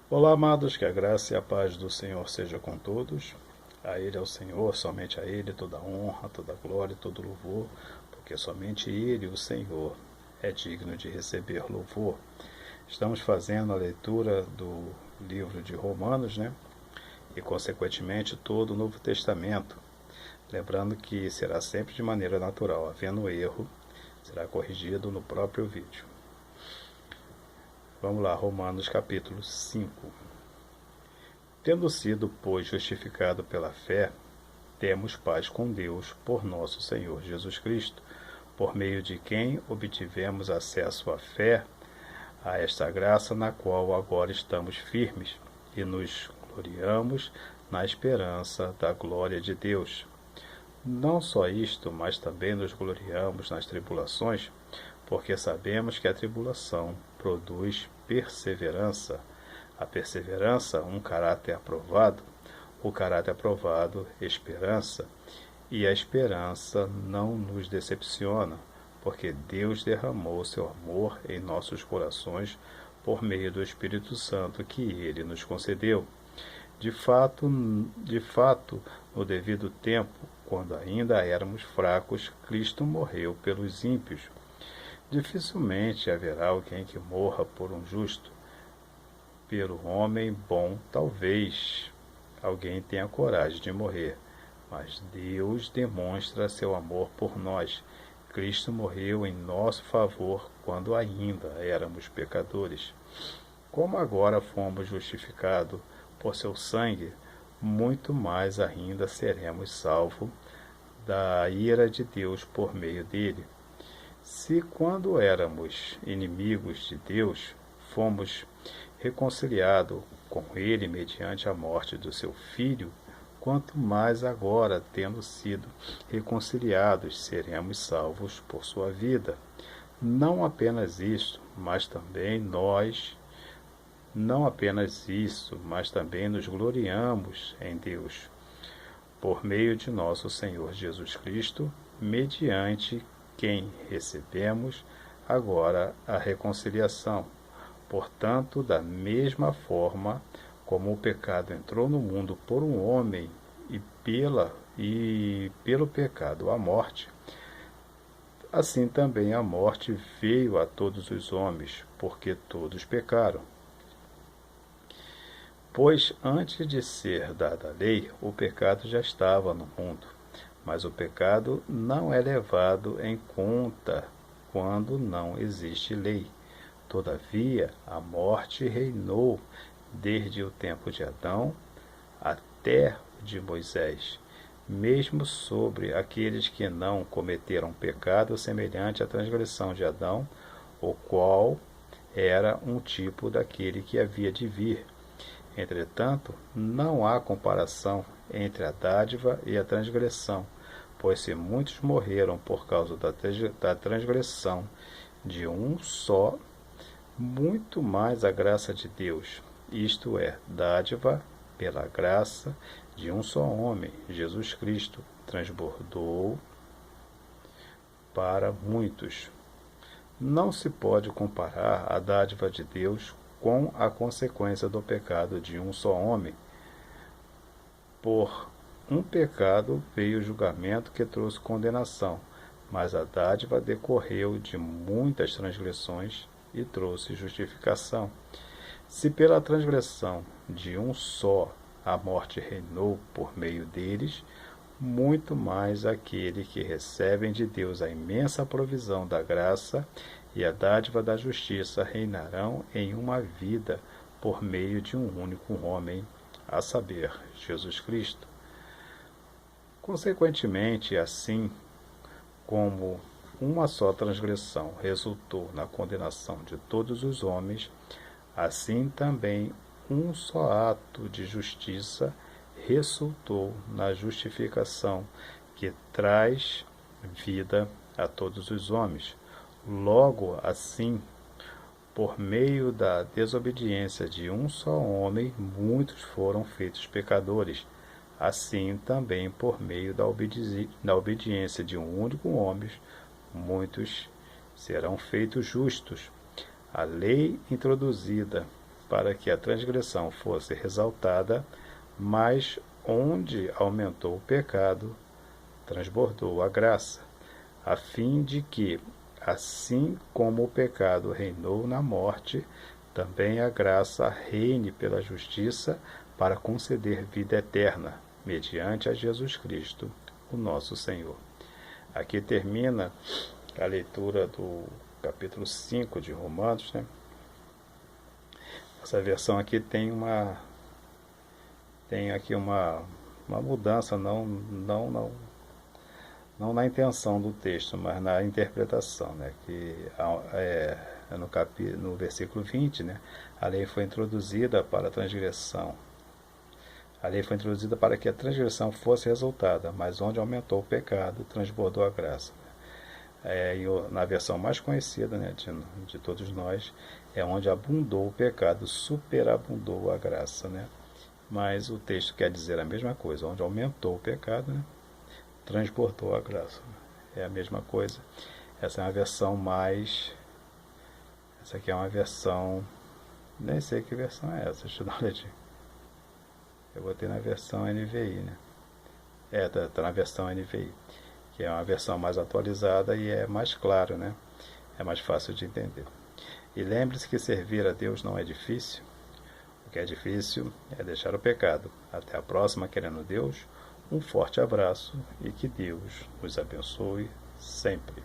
Olá, amados, que a graça e a paz do Senhor seja com todos. A Ele é o Senhor, somente a Ele toda honra, toda glória e todo louvor, porque somente Ele, o Senhor, é digno de receber louvor. Estamos fazendo a leitura do livro de Romanos, né? E, consequentemente, todo o Novo Testamento. Lembrando que será sempre de maneira natural, havendo erro, será corrigido no próprio vídeo. Vamos lá, Romanos capítulo 5. Tendo sido, pois, justificado pela fé, temos paz com Deus por nosso Senhor Jesus Cristo, por meio de quem obtivemos acesso à fé, a esta graça na qual agora estamos firmes e nos gloriamos na esperança da glória de Deus. Não só isto, mas também nos gloriamos nas tribulações, porque sabemos que a tribulação produz perseverança. A perseverança, um caráter aprovado, o caráter aprovado, esperança, e a esperança não nos decepciona, porque Deus derramou seu amor em nossos corações por meio do Espírito Santo que Ele nos concedeu. De fato, no devido tempo, quando ainda éramos fracos, Cristo morreu pelos ímpios. Dificilmente haverá alguém que morra por um justo. Pelo homem bom, talvez alguém tenha coragem de morrer, mas Deus demonstra seu amor por nós. Cristo morreu em nosso favor quando ainda éramos pecadores. Como agora fomos justificados por seu sangue, muito mais ainda seremos salvos da ira de Deus por meio dele. Se quando éramos inimigos de Deus, fomos reconciliados com ele mediante a morte do seu Filho, quanto mais agora, tendo sido reconciliados, seremos salvos por sua vida. Não apenas isso, mas também nos gloriamos em Deus, por meio de nosso Senhor Jesus Cristo, mediante quem recebemos agora a reconciliação. Portanto, da mesma forma como o pecado entrou no mundo por um homem e pelo pecado a morte, assim também a morte veio a todos os homens, porque todos pecaram. Pois antes de ser dada a lei, o pecado já estava no mundo, mas o pecado não é levado em conta quando não existe lei. Todavia, a morte reinou desde o tempo de Adão até o de Moisés, mesmo sobre aqueles que não cometeram pecado semelhante à transgressão de Adão, o qual era um tipo daquele que havia de vir. Entretanto, não há comparação entre a dádiva e a transgressão, pois se muitos morreram por causa da transgressão de um só, muito mais a graça de Deus, isto é, dádiva pela graça de um só homem, Jesus Cristo, transbordou para muitos. Não se pode comparar a dádiva de Deus com a consequência do pecado de um só homem. Por um pecado veio o julgamento que trouxe condenação, mas a dádiva decorreu de muitas transgressões e trouxe justificação. Se pela transgressão de um só a morte reinou por meio deles, muito mais aquele que recebem de Deus a imensa provisão da graça e a dádiva da justiça reinarão em uma vida por meio de um único homem, a saber, Jesus Cristo. Consequentemente, assim como uma só transgressão resultou na condenação de todos os homens, assim também um só ato de justiça resultou na justificação que traz vida a todos os homens. Logo assim, por meio da desobediência de um só homem, muitos foram feitos pecadores. Assim também, por meio da obediência de um único homem, muitos serão feitos justos. A lei introduzida para que a transgressão fosse ressaltada, mas onde aumentou o pecado, transbordou a graça, a fim de que, assim como o pecado reinou na morte, também a graça reine pela justiça para conceder vida eterna, mediante a Jesus Cristo, o nosso Senhor. Aqui termina a leitura do capítulo 5 de Romanos, né? Essa versão aqui tem aqui uma mudança, não na intenção do texto, mas na interpretação, né? Que no versículo 20, né? A lei foi introduzida para a transgressão. A lei foi introduzida para que a transgressão fosse resultada, mas onde aumentou o pecado, transbordou a graça. Na versão mais conhecida, né, de todos nós, é onde abundou o pecado, superabundou a graça, né? Mas o texto quer dizer a mesma coisa, onde aumentou o pecado, né, transbordou a graça. É a mesma coisa. Essa é uma versão mais... Essa aqui é uma versão... Nem sei que versão é essa, deixa eu dar uma olhadinha. Eu botei na versão NVI, né? Tá na versão NVI, que é uma versão mais atualizada e é mais claro, né? É mais fácil de entender. E lembre-se que servir a Deus não é difícil. O que é difícil é deixar o pecado. Até a próxima, querendo Deus. Um forte abraço e que Deus nos abençoe sempre.